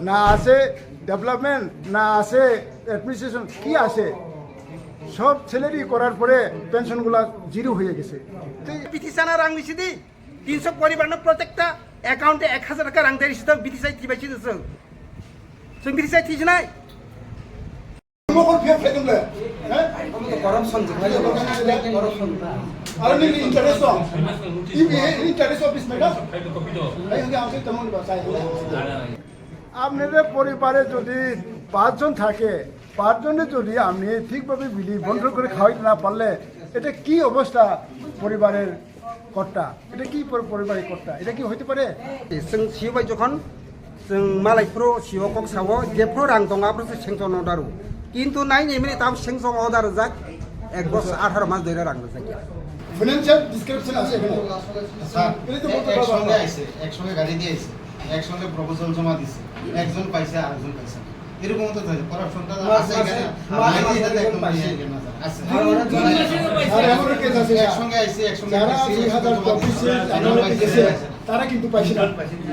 না আছে ডেভেলপমেন্ট, না আছে অ্যাডমিনিস্ট্রেশন, কি আছে? সব ছেলেরই করার পরে পেনশনগুলা জিরো হয়ে গেছে। বিথিসানা রাং নিছিদি 300 পরিবারनो প্রত্যেকটা অ্যাকাউন্টে 1000 টাকা রাং দেরিছি তো বিথিসাই থিবাইছি जों বিথিসাই থিজনাই মকর ফের ফেদুলে হ্যাঁ করপশন আর নি interest of interest of madam এই হচ্ছে আমাদের তেমন বাসায়। আপনাদের পরিবারে যদি 5 জন থাকে, 5 জনে যদি আপনি ঠিকভাবে বিলি বন্ধ করে খাওয়াইতে না পারলে এটা কি অবস্থা পরিবারের কর্তা? এটা কি পরিবারের কর্তা? এটা কি হইতে পারে? जों सिबाय जखन जों मालायफ्रो सिवकक सावो जेफ्रो रां दं आब्रसो सेंसन अदारु किन्तु नाइ नेमनि ताब सेंसन अदार जाक 1 বছর 18 মাস ধরে রাং जाकी ফাইনান্সিয়াল ডিসক্রিপশন আছে এখানে স্যার একসঙ্গে গাড়ি দিয়ে আইছে, একসঙ্গে প্রপোজাল জমা দিছে, একজন পাইছে আরেকজন পাইছে না। এরকম তো থাকে করাপশনটা আছে এখানে। এটা একদম আছে আর এমন কেস আছে একসঙ্গে আইছে, একসঙ্গে যারা পাইছে, 2024 তারা কিন্তু পাইছে না।